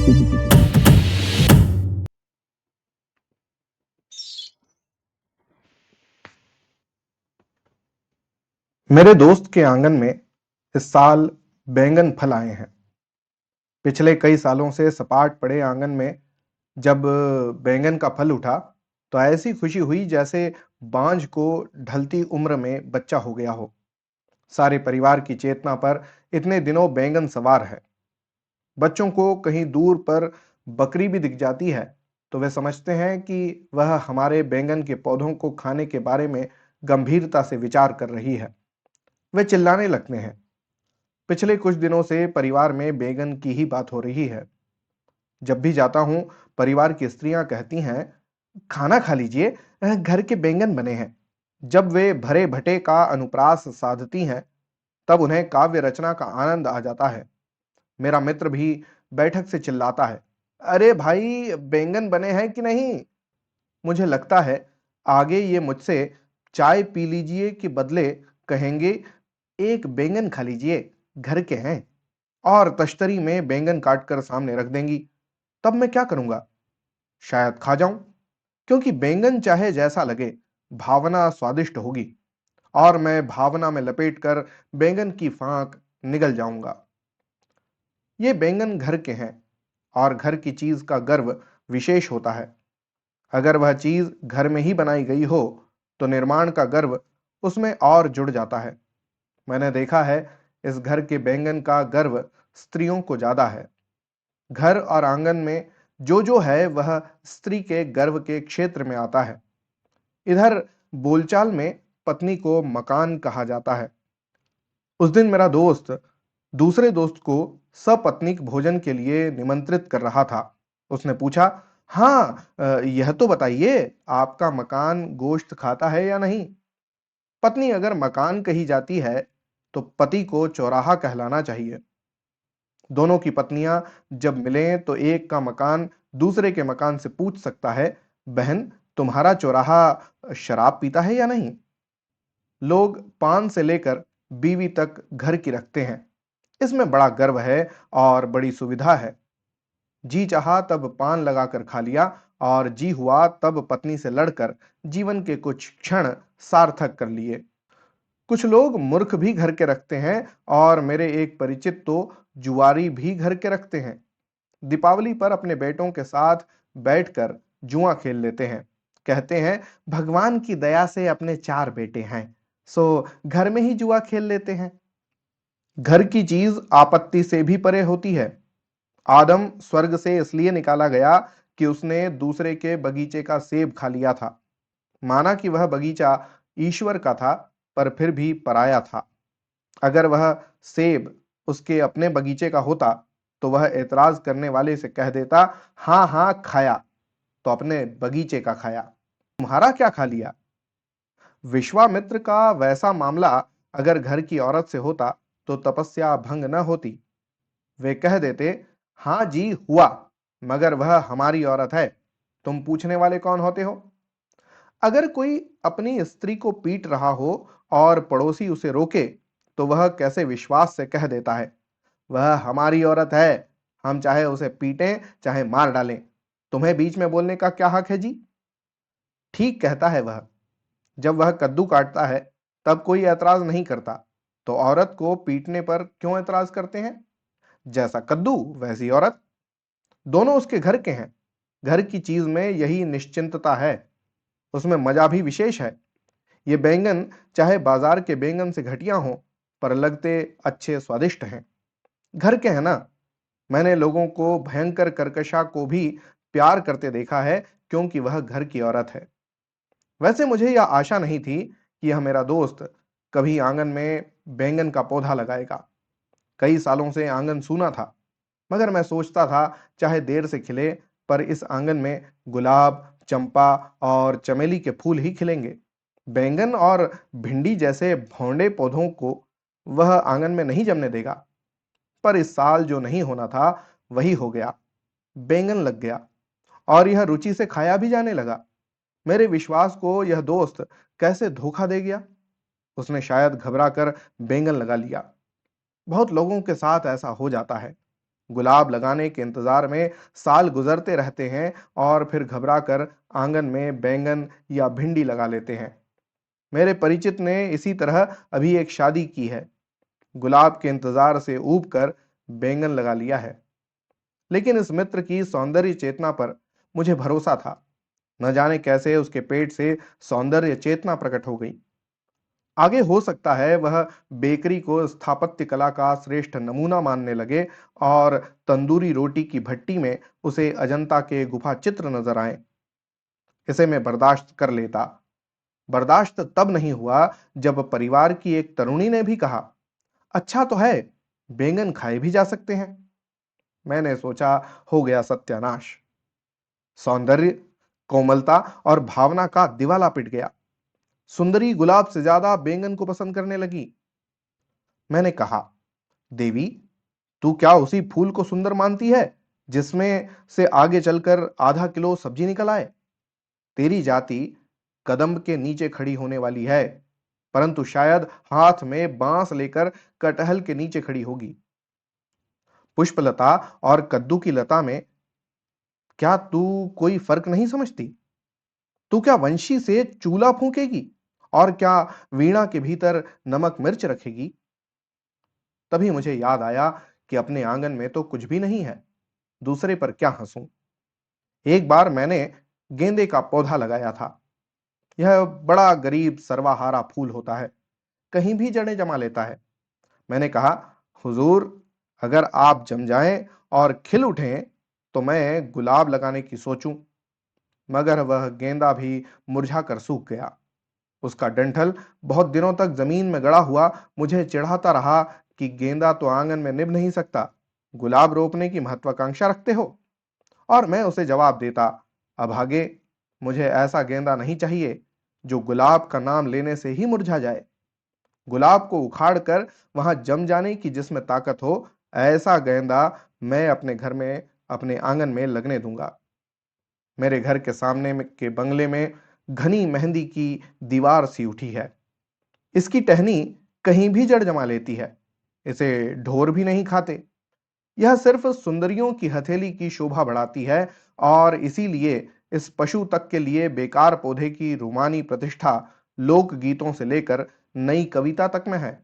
मेरे दोस्त के आंगन में इस साल बैंगन फल आए हैं। पिछले कई सालों से सपाट पड़े आंगन में जब बैंगन का फल उठा तो ऐसी खुशी हुई जैसे बांझ को ढलती उम्र में बच्चा हो गया हो। सारे परिवार की चेतना पर इतने दिनों बैंगन सवार है। बच्चों को कहीं दूर पर बकरी भी दिख जाती है तो वे समझते हैं कि वह हमारे बैंगन के पौधों को खाने के बारे में गंभीरता से विचार कर रही है। वे चिल्लाने लगते हैं। पिछले कुछ दिनों से परिवार में बैंगन की ही बात हो रही है। जब भी जाता हूं, परिवार की स्त्रियां कहती हैं, खाना खा लीजिए, घर के बैंगन बने हैं। जब वे भरे भटे का अनुप्रास साधती हैं, तब उन्हें काव्य रचना का आनंद आ जाता है। मेरा मित्र भी बैठक से चिल्लाता है, अरे भाई, बैंगन बने हैं कि नहीं? मुझे लगता है आगे ये मुझसे चाय पी लीजिए के बदले कहेंगे, एक बैंगन खा लीजिए, घर के हैं। और तश्तरी में बैंगन काटकर सामने रख देंगी। तब मैं क्या करूंगा? शायद खा जाऊं, क्योंकि बैंगन चाहे जैसा लगे, भावना स्वादिष्ट होगी और मैं भावना में लपेटकर बैंगन की फांक निगल जाऊंगा। ये बैंगन घर के हैं और घर की चीज का गर्व विशेष होता है। अगर वह चीज घर में ही बनाई गई हो तो निर्माण का गर्व उसमें और जुड़ जाता है। मैंने देखा है, इस घर के बैंगन का गर्व स्त्रियों को ज्यादा है। घर और आंगन में जो है वह स्त्री के गर्व के क्षेत्र में आता है। इधर बोलचाल में पत्नी को मकान कहा जाता है। उस दिन मेरा दोस्त दूसरे दोस्त को सपत्नीक भोजन के लिए निमंत्रित कर रहा था। उसने पूछा, हाँ, यह तो बताइए, आपका मकान गोश्त खाता है या नहीं? पत्नी अगर मकान कही जाती है तो पति को चौराहा कहलाना चाहिए। दोनों की पत्नियां जब मिलें तो एक का मकान दूसरे के मकान से पूछ सकता है, बहन, तुम्हारा चौराहा शराब पीता है या नहीं? लोग पान से लेकर बीवी तक घर की रखते हैं। इसमें बड़ा गर्व है और बड़ी सुविधा है। जी चाहा तब पान लगाकर खा लिया और जी हुआ तब पत्नी से लड़कर जीवन के कुछ क्षण सार्थक कर लिए। कुछ लोग मूर्ख भी घर के रखते हैं और मेरे एक परिचित तो जुआरी भी घर के रखते हैं। दीपावली पर अपने बेटों के साथ बैठकर जुआ खेल लेते हैं। कहते हैं, भगवान की दया से अपने 4 बेटे हैं, सो घर में ही जुआ खेल लेते हैं। घर की चीज आपत्ति से भी परे होती है। आदम स्वर्ग से इसलिए निकाला गया कि उसने दूसरे के बगीचे का सेब खा लिया था। माना कि वह बगीचा ईश्वर का था, पर फिर भी पराया था। अगर वह सेब उसके अपने बगीचे का होता तो वह एतराज करने वाले से कह देता, हाँ हाँ खाया, तो अपने बगीचे का खाया, तुम्हारा क्या खा लिया? विश्वामित्र का वैसा मामला अगर घर की औरत से होता तो तपस्या भंग न होती। वे कह देते, हाँ जी हुआ, मगर वह हमारी औरत है, तुम पूछने वाले कौन होते हो? अगर कोई अपनी स्त्री को पीट रहा हो और पड़ोसी उसे रोके तो वह कैसे विश्वास से कह देता है, वह हमारी औरत है, हम चाहे उसे पीटें चाहे मार डालें, तुम्हें बीच में बोलने का क्या हक है जी? ठीक कहता है वह। जब वह कद्दू काटता है तब कोई ऐतराज नहीं करता, तो औरत को पीटने पर क्यों ऐतराज करते हैं? जैसा कद्दू वैसी औरत, दोनों उसके घर के हैं। घर की चीज में यही निश्चिंतता है, उसमें मजा भी विशेष है। ये बैंगन चाहे बाजार के बैंगन से घटिया हों, पर लगते अच्छे स्वादिष्ट हैं। घर के हैं ना। मैंने लोगों को भयंकर कर्कशा को भी प्यार करते देखा है, क्योंकि वह घर की औरत है। वैसे मुझे यह आशा नहीं थी कि यह मेरा दोस्त कभी आंगन में बैंगन का पौधा लगाएगा। कई सालों से आंगन सूना था, मगर मैं सोचता था चाहे देर से खिले, पर इस आंगन में गुलाब, चंपा और चमेली के फूल ही खिलेंगे। बैंगन और भिंडी जैसे भौंडे पौधों को वह आंगन में नहीं जमने देगा। पर इस साल जो नहीं होना था वही हो गया। बैंगन लग गया और यह रुचि से खाया भी जाने लगा। मेरे विश्वास को यह दोस्त कैसे धोखा दे गया? उसने शायद घबरा कर बैंगन लगा लिया। बहुत लोगों के साथ ऐसा हो जाता है। गुलाब लगाने के इंतजार में साल गुजरते रहते हैं और फिर घबराकर आंगन में बैंगन या भिंडी लगा लेते हैं। मेरे परिचित ने इसी तरह अभी एक शादी की है, गुलाब के इंतजार से ऊब कर बैंगन लगा लिया है। लेकिन इस मित्र की सौंदर्य चेतना पर मुझे भरोसा था। न जाने कैसे उसके पेट से सौंदर्य चेतना प्रकट हो गई। आगे हो सकता है वह बेकरी को स्थापत्य कला का श्रेष्ठ नमूना मानने लगे और तंदूरी रोटी की भट्टी में उसे अजंता के गुफा चित्र नजर आए। इसे मैं बर्दाश्त कर लेता। बर्दाश्त तब नहीं हुआ जब परिवार की एक तरुणी ने भी कहा, अच्छा तो है, बैंगन खाए भी जा सकते हैं। मैंने सोचा, हो गया सत्यानाश। सौंदर्य, कोमलता और भावना का दिवाला पिट गया। सुंदरी गुलाब से ज्यादा बैंगन को पसंद करने लगी। मैंने कहा, देवी, तू क्या उसी फूल को सुंदर मानती है जिसमें से आगे चलकर आधा किलो सब्जी निकल आए? तेरी जाति कदम्ब के नीचे खड़ी होने वाली है, परंतु शायद हाथ में बांस लेकर कटहल के नीचे खड़ी होगी। पुष्पलता और कद्दू की लता में क्या तू कोई फर्क नहीं समझती? तू क्या वंशी से चूल्हा फूंकेगी और क्या वीणा के भीतर नमक मिर्च रखेगी? तभी मुझे याद आया कि अपने आंगन में तो कुछ भी नहीं है, दूसरे पर क्या हंसूं। एक बार मैंने गेंदे का पौधा लगाया था। यह बड़ा गरीब सर्वाहारा फूल होता है, कहीं भी जड़ें जमा लेता है। मैंने कहा, हुजूर, अगर आप जम जाएं और खिल उठें तो मैं गुलाब लगाने की सोचूं। मगर वह गेंदा भी मुरझा कर सूख गया। उसका डंठल बहुत दिनों तक जमीन में गड़ा हुआ मुझे चिढ़ाता रहा कि गेंदा तो आंगन में निभ नहीं सकता, गुलाब रोपने की महत्वाकांक्षा रखते हो। और मैं उसे जवाब देता, अभागे, मुझे ऐसा गेंदा नहीं चाहिए जो गुलाब का नाम लेने से ही मुरझा जाए। गुलाब को उखाड़ कर वहां जम जाने की जिसमें ताकत हो, ऐसा गेंदा मैं अपने घर में, अपने आंगन में लगने दूंगा। मेरे घर के सामने के बंगले में घनी मेहंदी की दीवार सी उठी है। इसकी टहनी कहीं भी जड़ जमा लेती है। इसे ढोर भी नहीं खाते। यह सिर्फ सुंदरियों की हथेली की शोभा बढ़ाती है और इसीलिए इस पशु तक के लिए बेकार पौधे की रूमानी प्रतिष्ठा लोक गीतों से लेकर नई कविता तक में है।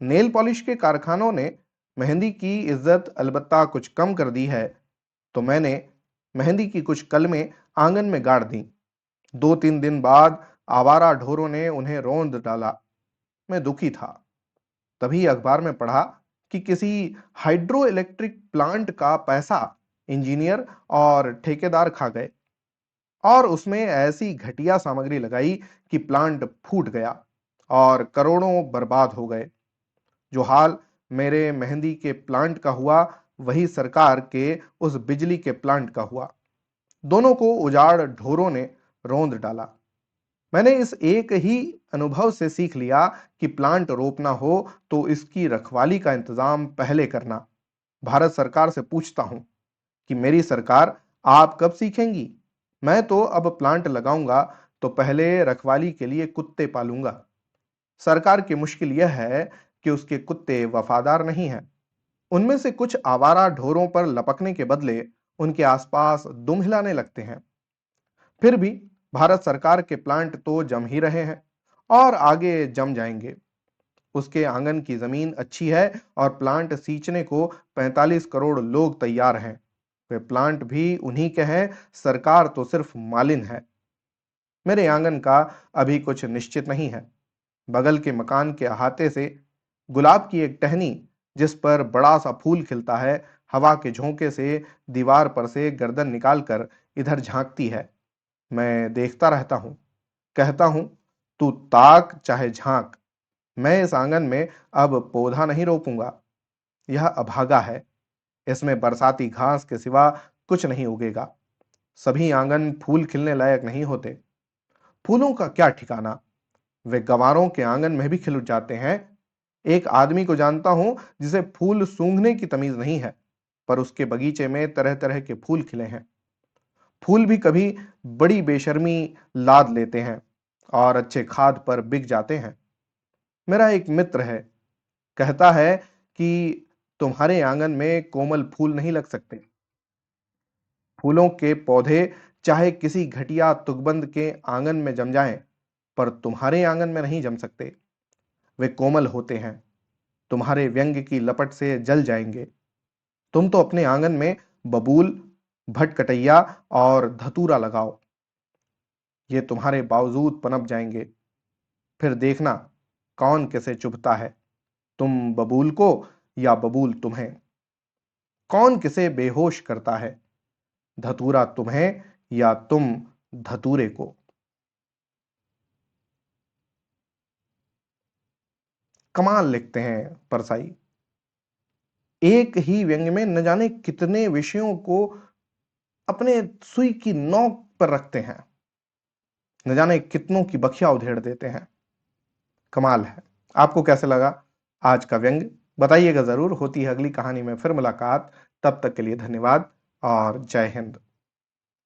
नेल पॉलिश के कारखानों ने मेहंदी की इज्जत अलबत्ता कुछ कम कर दी है, तो मैंने मेहंदी की कुछ कलमें आंगन में गाड़ दी। 2-3 दिन बाद आवारा ढोरों ने उन्हें रौंद डाला। मैं दुखी था। तभी अखबार में पढ़ा कि किसी हाइड्रो इलेक्ट्रिक प्लांट का पैसा इंजीनियर और ठेकेदार खा गए और उसमें ऐसी घटिया सामग्री लगाई कि प्लांट फूट गया और करोड़ों बर्बाद हो गए। जो हाल मेरे मेहंदी के प्लांट का हुआ, वही सरकार के उस बिजली के प्लांट का हुआ। दोनों को उजाड़ ढोरों ने रौंद डाला। मैंने इस एक ही अनुभव से सीख लिया कि प्लांट रोपना हो तो इसकी रखवाली का इंतजाम पहले करना। भारत सरकार से पूछता हूं कि मेरी सरकार, आप कब सीखेंगी? मैं तो अब प्लांट लगाऊंगा तो पहले रखवाली के लिए कुत्ते पालूंगा। सरकार की मुश्किल यह है कि उसके कुत्ते वफादार नहीं हैं। उनमें से कुछ आवारा ढोरों पर लपकने के बदले उनके आसपास दुम हिलाने लगते हैं। फिर भी भारत सरकार के प्लांट तो जम ही रहे हैं और आगे जम जाएंगे। उसके आंगन की जमीन अच्छी है और प्लांट सींचने को 45 करोड़ लोग तैयार हैं। वे प्लांट भी उन्हीं के हैं, सरकार तो सिर्फ मालिन है। मेरे आंगन का अभी कुछ निश्चित नहीं है। बगल के मकान के अहाते से गुलाब की एक टहनी, जिस पर बड़ा सा फूल खिलता है, हवा के झोंके से दीवार पर से गर्दन निकालकर इधर झांकती है। मैं देखता रहता हूं, कहता हूं, तू ताक चाहे झांक, मैं इस आंगन में अब पौधा नहीं रोपूंगा। यह अभागा है, इसमें बरसाती घास के सिवा कुछ नहीं उगेगा। सभी आंगन फूल खिलने लायक नहीं होते। फूलों का क्या ठिकाना, वे गंवारों के आंगन में भी खिल जाते हैं। एक आदमी को जानता हूं जिसे फूल सूंघने की तमीज नहीं है, पर उसके बगीचे में तरह तरह के फूल खिले हैं। फूल भी कभी बड़ी बेशर्मी लाद लेते हैं और अच्छे खाद पर बिक जाते हैं। मेरा एक मित्र है, कहता है कि तुम्हारे आंगन में कोमल फूल नहीं लग सकते। फूलों के पौधे चाहे किसी घटिया तुकबंद के आंगन में जम जाएं, पर तुम्हारे आंगन में नहीं जम सकते। वे कोमल होते हैं, तुम्हारे व्यंग की लपट से जल जाएंगे। तुम तो अपने आंगन में बबूल, भटकटैया और धतूरा लगाओ, ये तुम्हारे बावजूद पनप जाएंगे। फिर देखना कौन किसे चुभता है, तुम बबूल को या बबूल तुम्हें। कौन किसे बेहोश करता है, धतूरा तुम्हें या तुम धतूरे को। कमाल लिखते हैं परसाई। एक ही व्यंग में न जाने कितने विषयों को अपने सुई की नोक पर रखते हैं, न जाने कितनों की बखिया उधेड़ देते हैं। कमाल है। आपको कैसे लगा आज का व्यंग, बताइएगा जरूर। होती है अगली कहानी में फिर मुलाकात। तब तक के लिए धन्यवाद और जय हिंद।